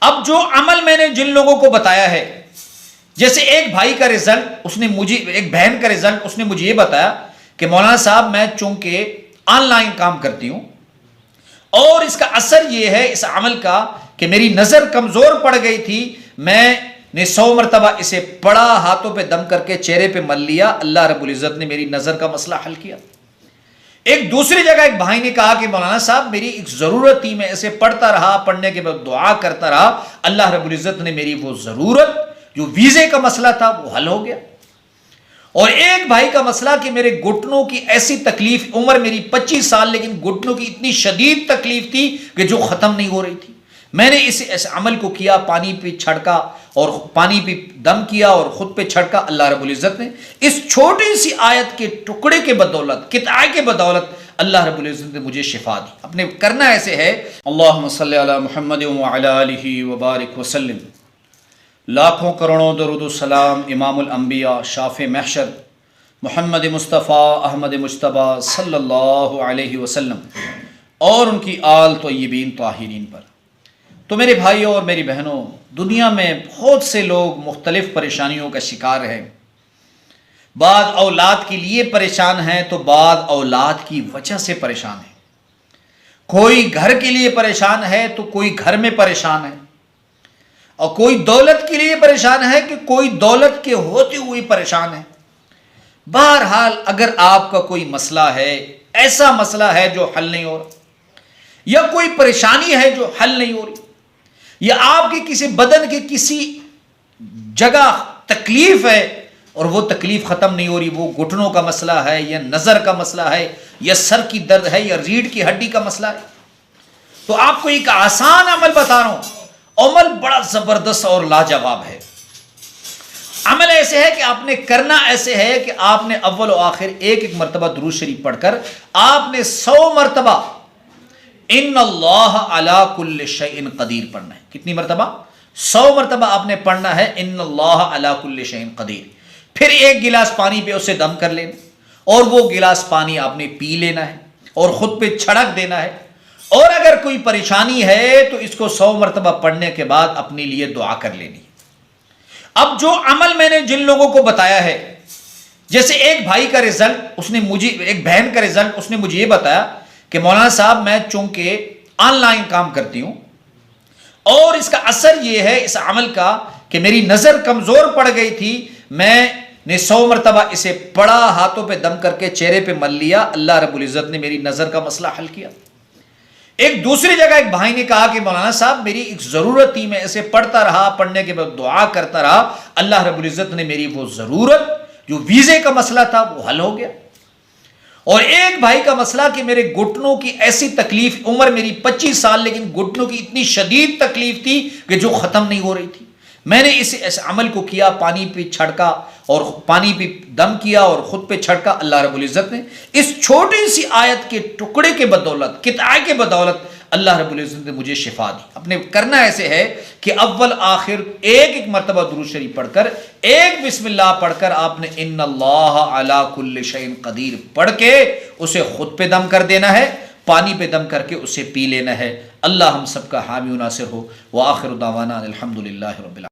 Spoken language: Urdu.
اب جو عمل میں نے جن لوگوں کو بتایا ہے، جیسے ایک بھائی کا رزلٹ ایک بہن کا رزلٹ اس نے مجھے یہ بتایا کہ مولانا صاحب میں چونکہ آن لائن کام کرتی ہوں اور اس کا اثر یہ ہے اس عمل کا کہ میری نظر کمزور پڑ گئی تھی، میں نے 100 مرتبہ اسے پڑھا، ہاتھوں پہ دم کر کے چہرے پہ مل لیا، اللہ رب العزت نے میری نظر کا مسئلہ حل کیا۔ ایک دوسری جگہ ایک بھائی نے کہا کہ مولانا صاحب میری ایک ضرورت تھی، میں اسے پڑھتا رہا، پڑھنے کے بعد دعا کرتا رہا، اللہ رب العزت نے میری وہ ضرورت جو ویزے کا مسئلہ تھا وہ حل ہو گیا۔ اور ایک بھائی کا مسئلہ کہ میرے گھٹنوں کی ایسی تکلیف، عمر میری 25 سال لیکن گھٹنوں کی اتنی شدید تکلیف تھی کہ جو ختم نہیں ہو رہی تھی، میں نے اس عمل کو کیا، پانی پہ چھڑکا اور پانی پہ دم کیا اور خود پہ چھڑکا، اللہ رب العزت نے اس چھوٹی سی آیت کے ٹکڑے کے بدولت، قطعے کے بدولت اللہ رب العزت نے مجھے شفا دی۔ اپنے کرنا ایسے ہے، اللہم صلی علی محمد وعلی آلہ وبارک وسلم۔ لاکھوں کروڑوں درود و سلام امام الانبیاء شافع محشر محمد مصطفیٰ احمد مجتبیٰ صلی اللہ علیہ وسلم اور ان کی آل طیبین طاہرین پر۔ تو میرے بھائیوں اور میری بہنوں، دنیا میں بہت سے لوگ مختلف پریشانیوں کا شکار ہیں۔ بعض اولاد کے لیے پریشان ہیں تو بعض اولاد کی وجہ سے پریشان ہیں۔ کوئی گھر کے لیے پریشان ہے تو کوئی گھر میں پریشان ہے، اور کوئی دولت کے لیے پریشان ہے کہ کوئی دولت کے ہوتے ہوئے پریشان ہے۔ بہرحال اگر آپ کا کوئی مسئلہ ہے، ایسا مسئلہ ہے جو حل نہیں ہو رہا، یا کوئی پریشانی ہے جو حل نہیں ہو رہی، یا آپ کے کسی بدن کے کسی جگہ تکلیف ہے اور وہ تکلیف ختم نہیں ہو رہی، وہ گھٹنوں کا مسئلہ ہے یا نظر کا مسئلہ ہے یا سر کی درد ہے یا ریڑھ کی ہڈی کا مسئلہ ہے، تو آپ کو ایک آسان عمل بتا رہا ہوں۔ عمل بڑا زبردست اور لاجواب ہے۔ عمل ایسے ہے کہ آپ نے کرنا ایسے ہے کہ آپ نے اول و آخر ایک مرتبہ درود شریف پڑھ کر آپ نے 100 مرتبہ ان اللہ علی کل شیء قدیر پڑھنا ہے۔ کتنی مرتبہ؟ 100 مرتبہ آپ نے پڑھنا ہے ان اللہ علی کل شیء قدیر۔ پھر ایک گلاس پانی پہ اسے دم کر لینا اور وہ گلاس پانی آپ نے پی لینا ہے اور خود پہ چھڑک دینا ہے، اور اگر کوئی پریشانی ہے تو اس کو 100 مرتبہ پڑھنے کے بعد اپنے لیے دعا کر لینی۔ اب جو عمل میں نے جن لوگوں کو بتایا ہے، جیسے ایک بھائی کا رزلٹ ایک بہن کا رزلٹ اس نے مجھے یہ بتایا کہ مولانا صاحب میں چونکہ آن لائن کام کرتی ہوں اور اس کا اثر یہ ہے اس عمل کا کہ میری نظر کمزور پڑ گئی تھی، میں نے 100 مرتبہ اسے پڑھا، ہاتھوں پہ دم کر کے چہرے پہ مل لیا، اللہ رب العزت نے میری نظر کا مسئلہ حل کیا۔ ایک دوسری جگہ ایک بھائی نے کہا کہ مولانا صاحب میری ایک ضرورت تھی، میں اسے پڑھتا رہا، پڑھنے کے بعد دعا کرتا رہا، اللہ رب العزت نے میری وہ ضرورت جو ویزے کا مسئلہ تھا وہ حل ہو گیا۔ اور ایک بھائی کا مسئلہ کہ میرے گھٹنوں کی ایسی تکلیف، عمر میری 25 سال لیکن گھٹنوں کی اتنی شدید تکلیف تھی کہ جو ختم نہیں ہو رہی تھی، میں نے اس عمل کو کیا، پانی پہ چھڑکا اور پانی پہ دم کیا اور خود پہ چھڑکا، اللہ رب العزت نے اس چھوٹی سی آیت کے ٹکڑے کے بدولت، قطعے کے بدولت اللہ رب العزت نے مجھے شفا دی۔ اپنے کرنا ایسے ہے کہ اول آخر ایک مرتبہ درود شریف پڑھ کر، ایک بسم اللہ پڑھ کر آپ نے ان اللہ علی کل شیء قدیر پڑھ کے اسے خود پہ دم کر دینا ہے، پانی پہ دم کر کے اسے پی لینا ہے۔ اللہ ہم سب کا حامی و ناصر ہو، وآخر دعوانا الحمدللہ رب العالمین۔